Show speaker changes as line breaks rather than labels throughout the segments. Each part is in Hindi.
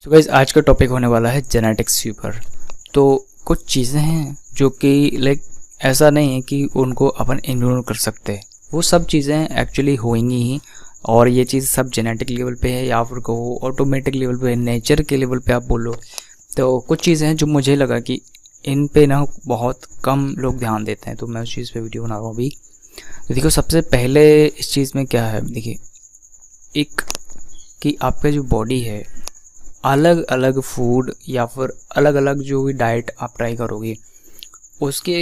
तो गाइस आज का टॉपिक होने वाला है जेनेटिक्स के ऊपर। तो कुछ चीज़ें हैं जो कि लाइक ऐसा नहीं है कि उनको अपन इग्नोर कर सकते हैं। वो सब चीज़ें एक्चुअली होंगी ही, और ये चीज़ सब जेनेटिक लेवल पे है या फिर कहो ऑटोमेटिक लेवल पे है, नेचर के लेवल पे आप बोलो। तो कुछ चीज़ें हैं जो मुझे लगा कि इन पे ना बहुत कम लोग ध्यान देते हैं, तो मैं उस चीज़ पे वीडियो बना रहा हूँ अभी। तो देखो, सबसे पहले इस चीज़ में क्या है, देखिए एक कि आपका जो बॉडी है, अलग अलग फूड या फिर अलग अलग जो भी डाइट आप ट्राई करोगे उसके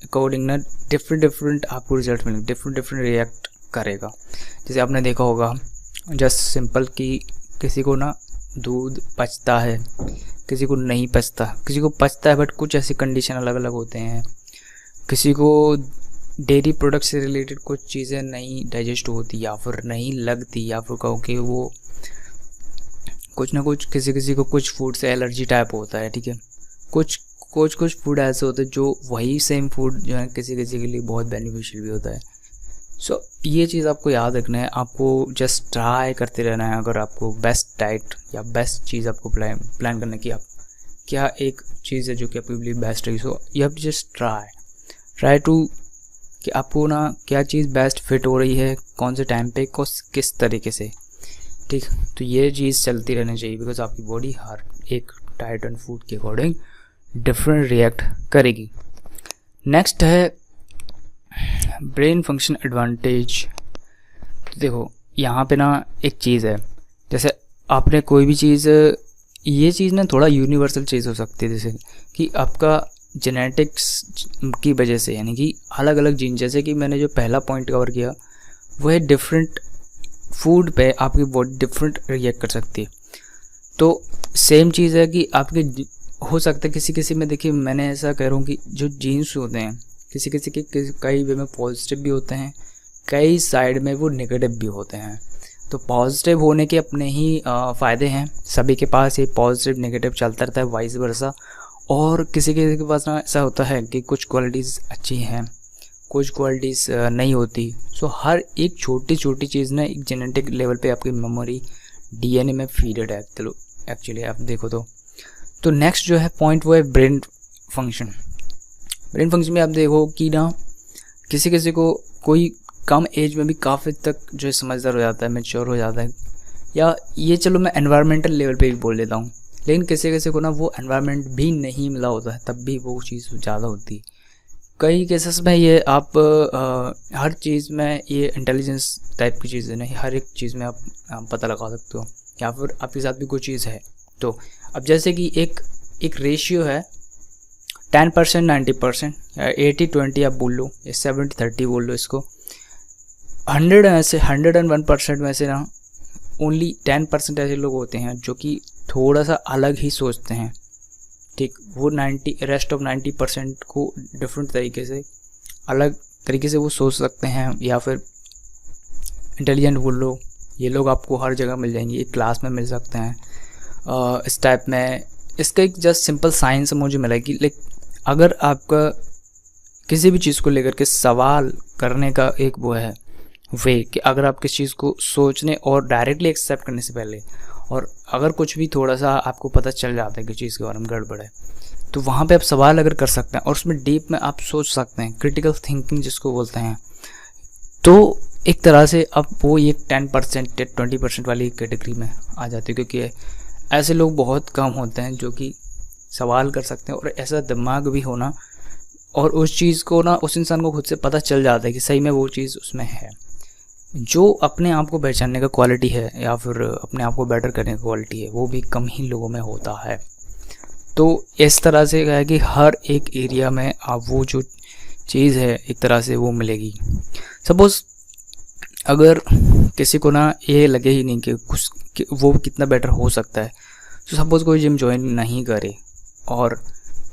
अकॉर्डिंग ना डिफरेंट आपको रिजल्ट मिलेंगे, डिफरेंट रिएक्ट करेगा। जैसे आपने देखा होगा, जस्ट सिंपल कि किसी को ना दूध पचता है, किसी को नहीं पचता, किसी को पचता है बट कुछ ऐसी कंडीशन अलग अलग होते हैं, किसी को डेयरी प्रोडक्ट से रिलेटेड कुछ चीज़ें नहीं डाइजेस्ट होती या फिर नहीं लगती, या फिर कहो कि वो कुछ ना कुछ किसी को कुछ फूड से एलर्जी टाइप होता है। ठीक है, कुछ फूड ऐसे होते हैं जो वही सेम फूड जो है किसी के लिए बहुत बेनिफिशियल भी होता है। सो ये चीज़ आपको याद रखना है, आपको जस्ट ट्राई करते रहना है। अगर आपको बेस्ट डाइट या बेस्ट चीज़ आपको प्लान करना है कि आप क्या एक चीज़ है जो कि आपके लिए बेस्ट है, so you have just try to कि आपको ना क्या चीज़ बेस्ट फिट हो रही है, कौन से टाइम पे किस तरीके से। ठीक, तो ये चीज़ चलती रहनी चाहिए, बिकॉज आपकी बॉडी हर एक डाइट एंड फूड के अकॉर्डिंग डिफरेंट रिएक्ट करेगी। नेक्स्ट है ब्रेन फंक्शन एडवांटेज। तो देखो यहाँ पे ना एक चीज़ है, जैसे आपने कोई भी चीज़, ये चीज़ ना थोड़ा यूनिवर्सल चीज़ हो सकती है, जैसे कि आपका जेनेटिक्स की वजह से, यानी कि अलग अलग जीन, जैसे कि मैंने जो पहला पॉइंट कवर किया वो है डिफरेंट फूड पे आपकी बॉडी डिफरेंट रिएक्ट कर सकती है। तो सेम चीज़ है कि आपके हो सकता है किसी में, देखिए मैंने ऐसा कह रहा हूँ कि जो जीन्स होते हैं किसी के कई वे में पॉजिटिव भी होते हैं, कई साइड में वो नेगेटिव भी होते हैं। तो पॉजिटिव होने के अपने ही फ़ायदे हैं, सभी के पास ये पॉजिटिव नेगेटिव चलता रहता है, वाइस वर्सा। और किसी के पास ना ऐसा होता है कि कुछ क्वालिटीज़ अच्छी हैं, कुछ क्वालिटीज़ नहीं होती। सो हर एक छोटी छोटी चीज़ ना एक जेनेटिक लेवल पे आपकी मेमोरी डीएनए में फीडेड है। चलो एक्चुअली आप देखो तो नेक्स्ट जो है पॉइंट वो है ब्रेन फंक्शन। ब्रेन फंक्शन में आप देखो कि ना किसी को कोई कम एज में भी काफ़ी तक जो है समझदार हो जाता है, मैच्योर हो जाता है, या ये चलो मैं एनवायरमेंटल लेवल पे भी बोल लेता हूँ। लेकिन किसी को ना वो एनवायरमेंट भी नहीं मिला होता है, तब भी वो चीज़ ज़्यादा होती है। कई केसेस में ये आप हर चीज़ में ये इंटेलिजेंस टाइप की चीज़ें नहीं, हर एक चीज़ में आप पता लगा सकते हो, या फिर आपके साथ भी कोई चीज़ है। तो अब जैसे कि एक रेशियो है 10% 90%, या 80-20 आप बोल लो, या 70-30 बोल लो इसको। 100 में से 101% में से ना ओनली 10% ऐसे लोग होते हैं जो कि थोड़ा सा अलग ही सोचते हैं। ठीक, वो रेस्ट ऑफ 90% को डिफरेंट तरीके से, अलग तरीके से वो सोच सकते हैं, या फिर इंटेलिजेंट बोल लो। ये लोग आपको हर जगह मिल जाएंगे, एक क्लास में मिल सकते हैं इस टाइप में। इसका एक जस्ट सिंपल साइंस मुझे मिला कि लाइक अगर आपका किसी भी चीज़ को लेकर के सवाल करने का एक वो है वे, कि अगर आप किस चीज़ को सोचने और डायरेक्टली एक्सेप्ट करने से पहले, और अगर कुछ भी थोड़ा सा आपको पता चल जाता है कि चीज़ के बारे में गड़बड़ है, तो वहाँ पे आप सवाल अगर कर सकते हैं और उसमें डीप में आप सोच सकते हैं, क्रिटिकल थिंकिंग जिसको बोलते हैं, तो एक तरह से अब वो ये 10% 20% वाली कैटेगरी में आ जाती है। क्योंकि ऐसे लोग बहुत कम होते हैं जो कि सवाल कर सकते हैं, और ऐसा दिमाग भी होना, और उस चीज़ को ना उस इंसान को खुद से पता चल जाता है कि सही में वो चीज़ उसमें है। जो अपने आप को पहचानने का क्वालिटी है या फिर अपने आप को बेटर करने का क्वालिटी है, वो भी कम ही लोगों में होता है। तो इस तरह से है कि हर एक एरिया में आप वो जो चीज़ है एक तरह से वो मिलेगी। सपोज़ अगर किसी को ना ये लगे ही नहीं कि वो कितना बेटर हो सकता है, तो सपोज़ कोई जिम ज्वाइन नहीं करे, और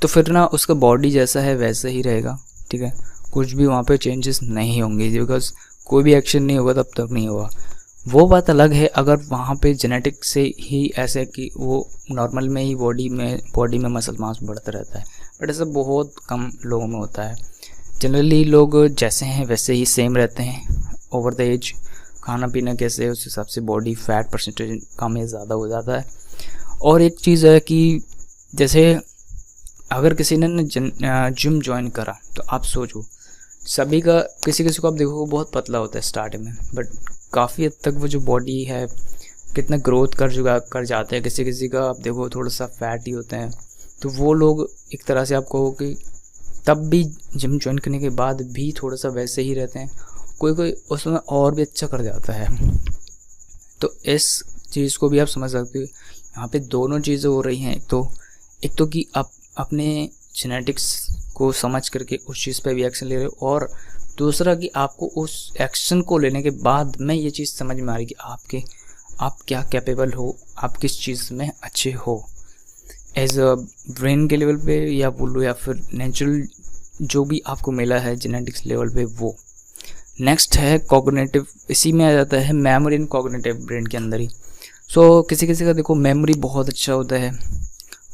तो फिर ना उसका बॉडी जैसा है वैसे ही रहेगा। ठीक है, कुछ भी वहाँ पे चेंजेस नहीं होंगे, बिकॉज कोई भी एक्शन नहीं होगा तब तक नहीं होगा। वो बात अलग है अगर वहाँ पे जेनेटिक से ही ऐसे कि वो नॉर्मल में ही बॉडी में मसल मास बढ़ता रहता है, बट ऐसा बहुत कम लोगों में होता है। जनरली लोग जैसे हैं वैसे ही सेम रहते हैं ओवर द एज। खाना पीना कैसे है उस हिसाब से बॉडी फैट परसेंटेज कम या ज़्यादा हो जाता है। और एक चीज़ है कि जैसे अगर किसी ने जिम ज्वाइन करा तो आप सोचो, सभी का किसी किसी को आप देखो बहुत पतला होता है स्टार्टिंग में, बट काफ़ी हद तक वो जो बॉडी है कितना ग्रोथ कर जाते हैं। किसी किसी का आप देखो थोड़ा सा फैट ही होते हैं, तो वो लोग एक तरह से आप कहो कि तब भी जिम ज्वाइन करने के बाद भी थोड़ा सा वैसे ही रहते हैं, कोई कोई उसमें और भी अच्छा कर जाता है। तो इस चीज़ को भी आप समझ सकते हो, यहाँ पे दोनों चीज़ें हो रही हैं। एक तो कि आप अपने जेनेटिक्स को समझ करके उस चीज़ पे भी एक्शन ले रहे हो, और दूसरा कि आपको उस एक्शन को लेने के बाद में ये चीज़ समझ में आ रही कि आप क्या कैपेबल हो, आप किस चीज़ में अच्छे हो, एज अ ब्रेन के लेवल पे या बोलो या फिर नेचुरल जो भी आपको मिला है जेनेटिक्स लेवल पे वो। नेक्स्ट है कॉग्निटिव, इसी में आ जाता है मेमोरी एंड कॉग्निटिव ब्रेन के अंदर ही। सो किसी किसी का देखो मेमोरी बहुत अच्छा होता है,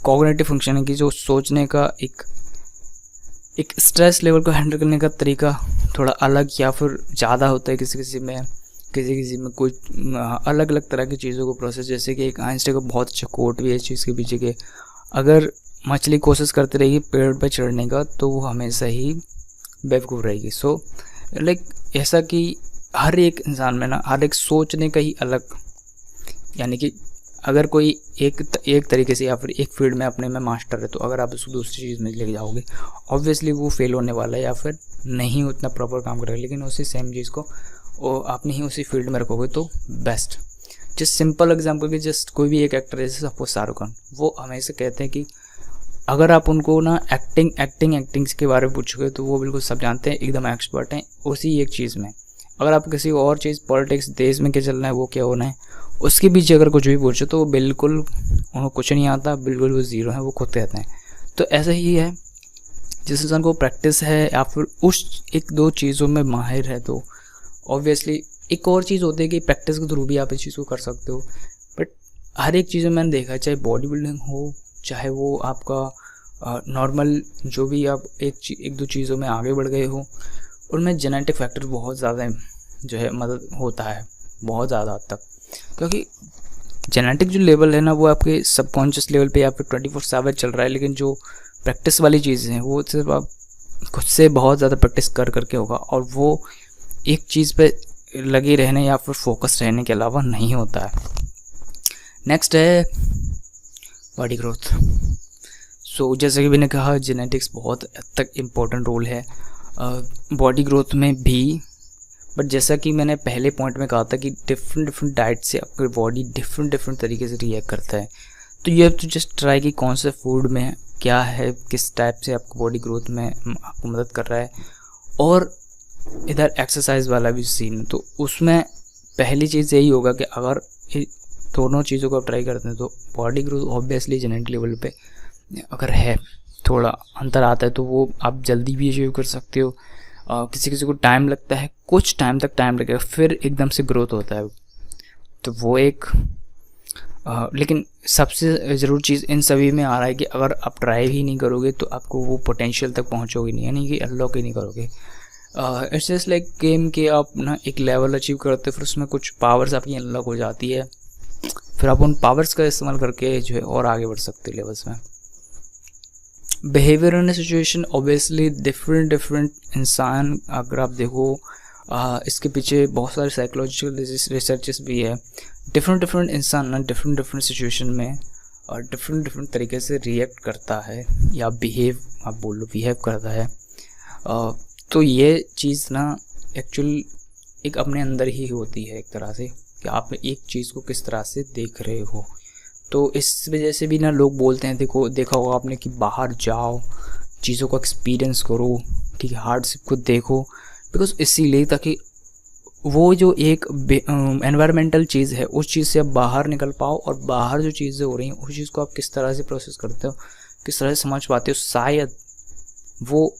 कॉग्निटिव फंक्शन है कि जो सोचने का एक स्ट्रेस लेवल को हैंडल करने का तरीका थोड़ा अलग या फिर ज़्यादा होता है किसी किसी में कुछ अलग अलग तरह की चीज़ों को प्रोसेस। जैसे कि एक आइंस्टाइन का बहुत अच्छा कोट भी है इस चीज़ के पीछे के, अगर मछली कोशिश करती रहेगी पेड़ पर चढ़ने का तो वो हमेशा ही बेवकूफ़ रहेगी। सो लाइक ऐसा कि हर एक इंसान में ना हर एक सोचने का ही अलग, यानी कि अगर कोई एक तरीके से या फिर एक फील्ड में अपने में मास्टर है, तो अगर आप उसको दूसरी चीज़ में ले जाओगे ऑब्वियसली वो फेल होने वाला है या फिर नहीं उतना प्रॉपर काम करेगा। लेकिन उसी सेम चीज़ को वो आपने ही उसी फील्ड में रखोगे तो बेस्ट। जस्ट सिंपल एग्जांपल कि जस्ट कोई भी एक एक्टर जैसे सपोज शाहरुख खान, वो हमेशा कहते हैं कि अगर आप उनको ना एक्टिंग के बारे में पूछोगे तो वो बिल्कुल सब जानते हैं, एकदम एक्सपर्ट हैं उसी एक चीज़ में। अगर आप किसी और चीज़ पॉलिटिक्स देश में क्या चलना है वो क्या होना है उसके पीछे अगर कुछ भी पूछो तो वो बिल्कुल उनको कुछ नहीं आता, बिल्कुल वो ज़ीरो है, वो खुद कहते हैं। तो ऐसा ही है, जिस इंसान को प्रैक्टिस है या फिर उस एक दो चीज़ों में माहिर है तो ऑब्वियसली एक और चीज़ होती है कि प्रैक्टिस के थ्रू भी आप इस चीज़ को कर सकते हो। बट हर एक चीज़ में मैंने देखा है, चाहे बॉडी बिल्डिंग हो, चाहे वो आपका नॉर्मल जो भी आप एक दो चीज़ों में आगे बढ़ गए हो, उनमें जेनेटिक फैक्टर बहुत ज़्यादा जो है मदद होता है, बहुत ज़्यादा हद तक। क्योंकि जेनेटिक जो लेवल है ना वो आपके सबकॉन्शियस लेवल पे या फिर 24/7 चल रहा है, लेकिन जो प्रैक्टिस वाली चीज़ें हैं वो सिर्फ आप खुद से बहुत ज़्यादा प्रैक्टिस करके होगा, और वो एक चीज़ पे लगे रहने या फिर फोकस रहने के अलावा नहीं होता है। नेक्स्ट है बॉडी ग्रोथ। सो जैसे कि मैंने कहा जेनेटिक्स बहुत हद तक इम्पोर्टेंट रोल है बॉडी ग्रोथ में भी। बट जैसा कि मैंने पहले पॉइंट में कहा था कि डिफरेंट डाइट से आपकी बॉडी डिफरेंट तरीके से रिएक्ट करता है। तो ये तो जस्ट ट्राई कि कौन से फूड में क्या है, किस टाइप से आपको बॉडी ग्रोथ में आपको मदद कर रहा है। और इधर एक्सरसाइज वाला भी सीन, तो उसमें पहली चीज़ यही होगा कि अगर दोनों चीज़ों को आप ट्राई करते हैं तो body growth obviously genetic level पे अगर है थोड़ा अंतर आता है तो वो आप जल्दी भी अचीव कर सकते हो। किसी किसी को टाइम लगता है, कुछ टाइम तक टाइम लगेगा, फिर एकदम से ग्रोथ होता है। तो वो एक लेकिन सबसे ज़रूरी चीज़ इन सभी में आ रहा है कि अगर आप ट्राई ही नहीं करोगे तो आपको वो पोटेंशियल तक पहुंचोगे नहीं, यानी कि अनलॉक ही नहीं करोगे। इट्स जस्ट लाइक गेम के आप ना एक लेवल अचीव करते हो, फिर उसमें कुछ पावर्स आपकी अनलॉक हो जाती है, फिर आप उन पावर्स का इस्तेमाल करके जो है और आगे बढ़ सकते हो लेवल्स में। Behaviour in situation obviously different इंसान अगर आप देखो इसके पीछे बहुत सारे साइकोलॉजिकल रिसर्चेस भी है। डिफरेंट इंसान ना डिफरेंट सिचुएशन में और डिफरेंट तरीके से रिएक्ट करता है या बिहेव करता है। तो ये चीज़ ना एक्चुअल एक अपने अंदर ही होती है एक तरह से कि आप एक चीज़ को किस तरह से देख रहे हो। तो इस वजह से भी ना लोग बोलते हैं, देखा होगा आपने कि बाहर जाओ, चीज़ों को एक्सपीरियंस करो, ठीक है, हार्डशिप को देखो, बिकॉज इसीलिए ताकि वो जो एक एनवायरमेंटल चीज़ है उस चीज़ से आप बाहर निकल पाओ, और बाहर जो चीज़ें हो रही हैं उस चीज़ को आप किस तरह से प्रोसेस करते हो, किस तरह से समझ पाते हो। शायद वो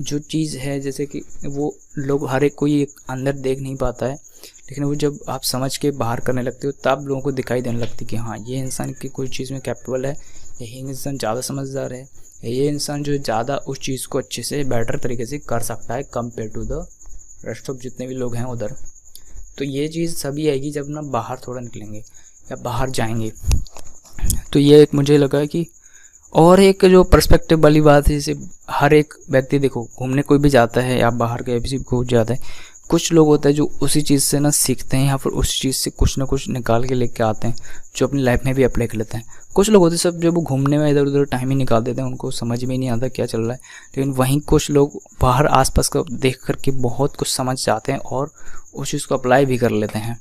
जो चीज़ है जैसे कि वो लोग हर एक कोई एक अंदर देख नहीं पाता है, लेकिन वो जब आप समझ के बाहर करने लगते हो तब लोगों को दिखाई देने लगती कि हाँ ये इंसान की कोई चीज़ में कैपेबल है, यही इंसान ज़्यादा समझदार है, ये इंसान जो ज़्यादा उस चीज़ को अच्छे से बेटर तरीके से कर सकता है compare to the rest of जितने भी लोग हैं उधर। तो ये चीज़ सभी आएगी जब ना बाहर थोड़ा निकलेंगे या बाहर जाएंगे। तो ये एक मुझे लगा कि और एक जो पर्सपेक्टिव वाली बात है, जैसे हर एक व्यक्ति देखो घूमने कोई भी जाता है या बाहर कहीं भी घूम जाता है, कुछ लोग होते हैं जो उसी चीज़ से ना सीखते हैं या फिर उसी चीज़ से कुछ ना कुछ निकाल के लेके आते हैं जो अपनी लाइफ में भी अप्लाई कर लेते हैं। कुछ लोग होते हैं सब जो वो घूमने में इधर उधर टाइम ही निकाल देते हैं, उनको समझ में नहीं आता क्या चल रहा है, लेकिन वहीं कुछ लोग बाहर आसपास का देख करके बहुत कुछ समझ जाते हैं और उस चीज़ को अप्लाई भी कर लेते हैं।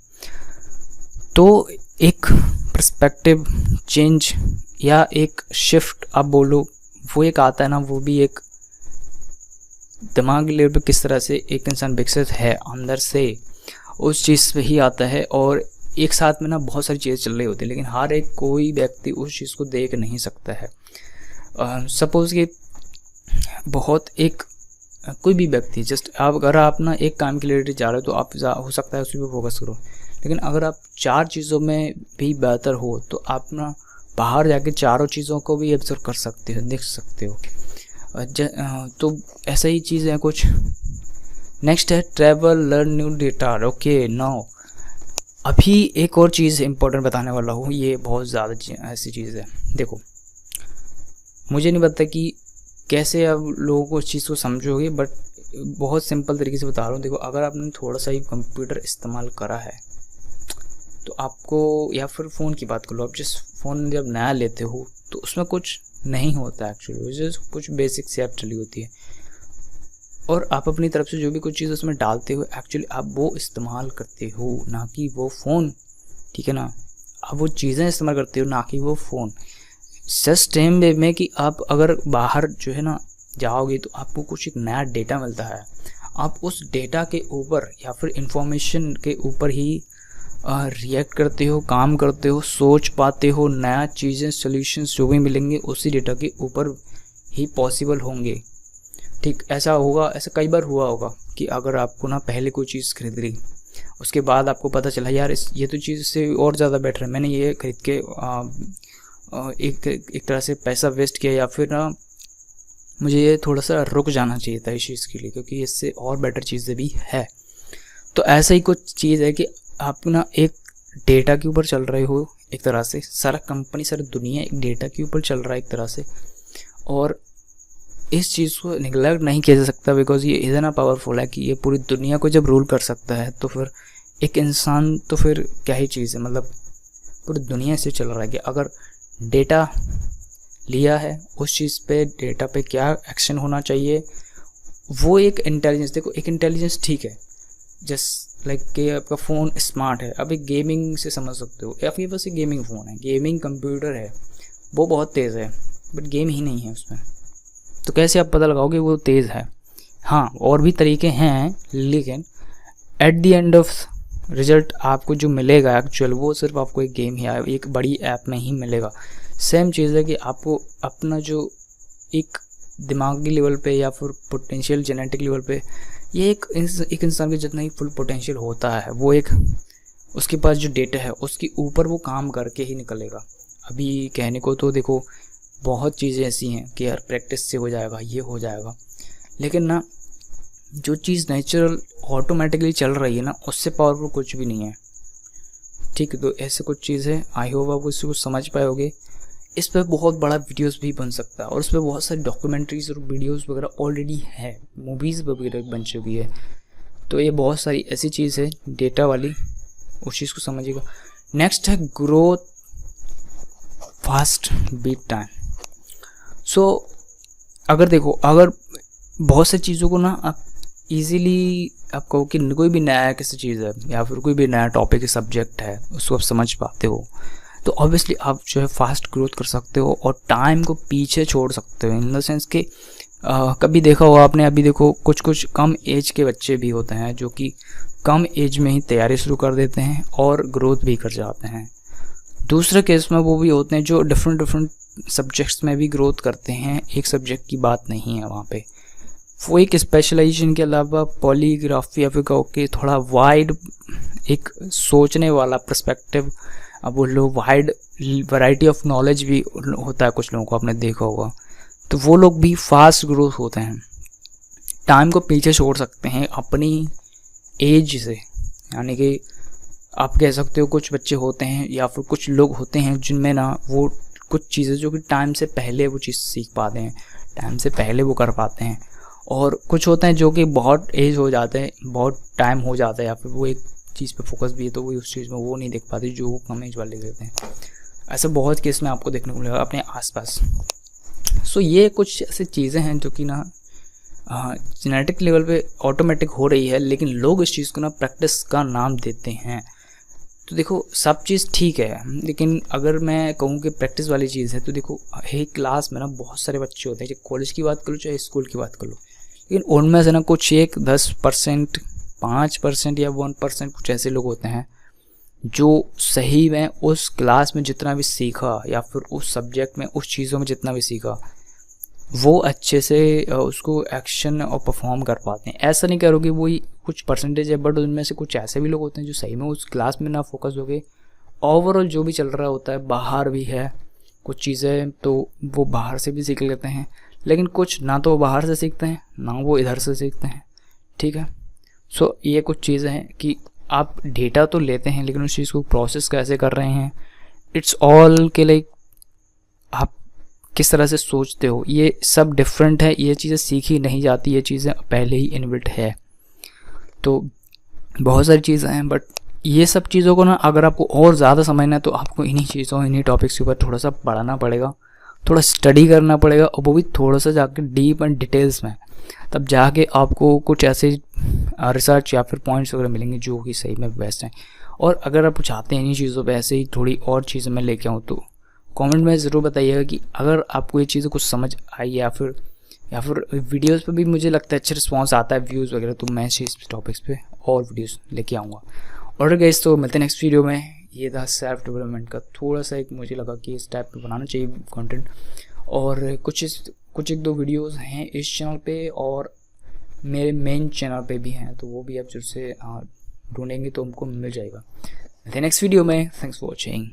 तो एक पर्सपेक्टिव चेंज या एक शिफ्ट आप बोलो, वो एक आता है ना, वो भी एक दिमागी लेवल पे किस तरह से एक इंसान विकसित है अंदर से, उस चीज़ पे ही आता है। और एक साथ में ना बहुत सारी चीज़ें चल रही होती है, लेकिन हर एक कोई व्यक्ति उस चीज़ को देख नहीं सकता है। सपोज़ कि बहुत एक कोई भी व्यक्ति जस्ट आप अगर आप ना एक काम के लिए जा रहे हो तो आप हो सकता है उसी पे फोकस करो, लेकिन अगर आप 4 चीज़ों में भी बेहतर हो तो आप ना बाहर जाके चारों चीज़ों को भी ऑब्जर्व कर सकते हो, देख सकते हो। तो ऐसा ही चीज़ है कुछ। नेक्स्ट है travel learn new data. Okay now अभी एक और चीज़ इंपॉर्टेंट बताने वाला हूँ, ये बहुत ज़्यादा ऐसी चीज़ है। देखो मुझे नहीं पता कि कैसे आप लोगों को इस चीज़ को समझोगे, बट बहुत सिंपल तरीके से बता रहा हूँ। देखो अगर आपने थोड़ा सा ही कंप्यूटर इस्तेमाल करा है तो आपको, या फिर फ़ोन की बात कर लो, आप जिस फ़ोन जब नया लेते हो तो उसमें कुछ नहीं होता एक्चुअली, जस्ट कुछ बेसिक से ऐप चली होती है और आप अपनी तरफ से जो भी कुछ चीज़ उसमें डालते हो एक्चुअली आप वो इस्तेमाल करते हो, ना कि वो फ़ोन। ठीक है ना, आप वो चीज़ें इस्तेमाल करते हो ना कि वो फ़ोन। जस्ट सेम वे में कि आप अगर बाहर जो है ना जाओगे तो आपको कुछ एक नया डेटा मिलता है, आप उस डेटा के ऊपर या फिर इंफॉर्मेशन के ऊपर ही रिएक्ट करते हो, काम करते हो, सोच पाते हो, नया चीज़ें सोल्यूशंस जो भी मिलेंगे उसी डेटा के ऊपर ही पॉसिबल होंगे। ठीक ऐसा होगा, ऐसा कई बार हुआ होगा कि अगर आपको ना पहले कोई चीज़ खरीद ली, उसके बाद आपको पता चला यार ये तो चीज़ से और ज़्यादा बेटर है, मैंने ये खरीद के एक तरह से पैसा वेस्ट किया, या फिर ना मुझे ये थोड़ा सा रुक जाना चाहिए था इस चीज़ के लिए, क्योंकि इससे और बेटर चीज़ें भी है। तो ऐसा ही कुछ चीज़ है कि आप ना एक डेटा के ऊपर चल रहे हो, एक तरह से सारा कंपनी सारी दुनिया एक डेटा के ऊपर चल रहा है एक तरह से, और इस चीज़ को निगलेक्ट नहीं किया जा सकता, बिकॉज ये इतना पावरफुल है कि ये पूरी दुनिया को जब रूल कर सकता है तो फिर एक इंसान तो फिर क्या ही चीज़ है। मतलब पूरी दुनिया से चल रहा है कि अगर डेटा लिया है उस चीज़ पे, डेटा पे क्या एक्शन होना चाहिए, वो एक इंटेलिजेंस। देखो एक इंटेलिजेंस ठीक है, जस्ट लाइक कि आपका फ़ोन स्मार्ट है, अब एक गेमिंग से समझ सकते हो, आपके पास एक गेमिंग फ़ोन है, गेमिंग कंप्यूटर है, वो बहुत तेज़ है बट गेम ही नहीं है उसमें, तो कैसे आप पता लगाओगे वो तेज़ है। हाँ और भी तरीके हैं, लेकिन at the end of result आपको जो मिलेगा एक्चुअल, वो सिर्फ आपको एक गेम ही एक बड़ी ऐप में ही मिलेगा। सेम चीज़ है कि आपको अपना जो एक दिमागी लेवल पे या फिर पोटेंशियल जेनेटिक लेवल पे, ये एक इंसान के जितना ही फुल पोटेंशियल होता है, वो एक उसके पास जो डेटा है उसके ऊपर वो काम करके ही निकलेगा। अभी कहने को तो देखो बहुत चीज़ें ऐसी हैं कि यार प्रैक्टिस से हो जाएगा, ये हो जाएगा, लेकिन ना जो चीज़ नेचुरल ऑटोमेटिकली चल रही है ना, उससे पावरफुल कुछ भी नहीं है। ठीक है, तो ऐसे कुछ चीज़ें आई होप आप इसको समझ पाओगे। इस पर बहुत बड़ा वीडियोस भी बन सकता है और इस पर बहुत सारी डॉक्यूमेंट्रीज और वीडियोस वगैरह ऑलरेडी है, मूवीज़ वगैरह बन चुकी है। तो ये बहुत सारी ऐसी चीज़ है डेटा वाली, उस चीज़ को समझिएगा। नेक्स्ट है ग्रोथ फास्ट बीट टाइम। सो अगर देखो, अगर बहुत सी चीज़ों को ना आप इजीली आप कहो कि कोई भी नया किसी चीज़ है या फिर कोई भी नया टॉपिक सब्जेक्ट है उसको आप समझ पाते हो, तो ऑब्वियसली आप जो है फास्ट ग्रोथ कर सकते हो और टाइम को पीछे छोड़ सकते हो। इन द सेंस कि कभी देखा होगा आपने, अभी देखो कुछ कम एज के बच्चे भी होते हैं जो कि कम एज में ही तैयारी शुरू कर देते हैं और ग्रोथ भी कर जाते हैं। दूसरे केस में वो भी होते हैं जो डिफरेंट सब्जेक्ट्स में भी ग्रोथ करते हैं, एक सब्जेक्ट की बात नहीं है वहाँ पे। वो एक स्पेशलाइजेशन के अलावा पॉलीग्राफी या फिर कहो कि थोड़ा वाइड एक सोचने वाला पर्सपेक्टिव, अब वो लोग वाइड वैरायटी ऑफ नॉलेज भी होता है कुछ लोगों को, आपने देखा होगा, तो वो लोग भी फास्ट ग्रोथ होते हैं। टाइम को पीछे छोड़ सकते हैं अपनी एज से, यानी कि आप कह सकते हो कुछ बच्चे होते हैं या फिर कुछ लोग होते हैं जिनमें ना वो कुछ चीज़ें जो कि टाइम से पहले वो चीज़ सीख पाते हैं, टाइम से पहले वो कर पाते हैं, और कुछ होते हैं जो कि बहुत एज हो जाते हैं, बहुत टाइम हो जाता है, या फिर वो एक चीज़ पे फोकस भी है तो वो उस चीज़ में वो नहीं देख पाते जो वो कम एज वाले देते हैं। ऐसा बहुत केस में आपको देखने को मिलेगा अपने आसपास। सो ये कुछ ऐसी चीज़ें हैं जो कि ना जेनेटिक लेवल पे ऑटोमेटिक हो रही है, लेकिन लोग इस चीज़ को ना प्रैक्टिस का नाम देते हैं। तो देखो सब चीज़ ठीक है, लेकिन अगर मैं कहूँ कि प्रैक्टिस वाली चीज़ है तो देखो एक क्लास में ना बहुत सारे बच्चे होते हैं, चाहे कॉलेज की बात कर लो चाहे स्कूल की बात कर लो, लेकिन उनमें से ना कुछ एक 10%, 5% या 1% कुछ ऐसे लोग होते हैं जो सही में उस क्लास में जितना भी सीखा या फिर उस सब्जेक्ट में उस चीज़ों में जितना भी सीखा वो अच्छे से उसको एक्शन और परफॉर्म कर पाते हैं। ऐसा नहीं करोगे वही कुछ परसेंटेज है, बट उनमें से कुछ ऐसे भी लोग होते हैं जो सही में उस क्लास में ना फोकस हो गए, ओवरऑल जो भी चल रहा होता है बाहर भी है कुछ चीज़ें तो वो बाहर से भी सीख लेते हैं, लेकिन कुछ ना तो बाहर से सीखते हैं ना वो इधर से सीखते हैं। ठीक है, सो ये कुछ चीज़ें हैं कि आप डेटा तो लेते हैं लेकिन उस चीज़ को प्रोसेस कैसे कर रहे हैं, इट्स ऑल के लाइक आप किस तरह से सोचते हो, ये सब डिफरेंट है। ये चीज़ें सीखी नहीं जाती, ये चीज़ें पहले ही इनबिल्ट है। तो बहुत सारी चीज़ें हैं, बट ये सब चीज़ों को ना अगर आपको और ज़्यादा समझना है तो आपको इन्हीं चीज़ों इन्हीं टॉपिक्स के ऊपर थोड़ा सा पढ़ना पड़ेगा, थोड़ा स्टडी करना पड़ेगा, और वो भी थोड़ा सा जाके डीप एंड डिटेल्स में, तब जाके आपको कुछ ऐसे रिसर्च या फिर पॉइंट्स वगैरह मिलेंगे जो कि सही में बेस्ट हैं। और अगर आप चाहते हैं इन्हीं चीज़ों पे ऐसे ही थोड़ी और चीज़ें मैं लेके आऊँ तो कमेंट में ज़रूर बताइएगा कि अगर आपको ये चीज़ें कुछ समझ आई, या फिर वीडियोस पे भी मुझे लगता है अच्छा रिस्पांस आता है, व्यूज़ वगैरह, तो मैं इस टॉपिक्स पे और वीडियोस लेके आऊँगा। और गाइस तो मिलते हैं नेक्स्ट वीडियो में। ये था सेल्फ डेवलपमेंट का थोड़ा सा एक मुझे लगा कि इस टाइप पे बनाना चाहिए कंटेंट, और कुछ एक दो वीडियोस हैं इस चैनल पे और मेरे मेन चैनल पे भी हैं, तो वो भी आप जरूर से ढूंढेंगे तो हमको मिल जाएगा। मिलते हैं नेक्स्ट वीडियो में। Thanks for watching.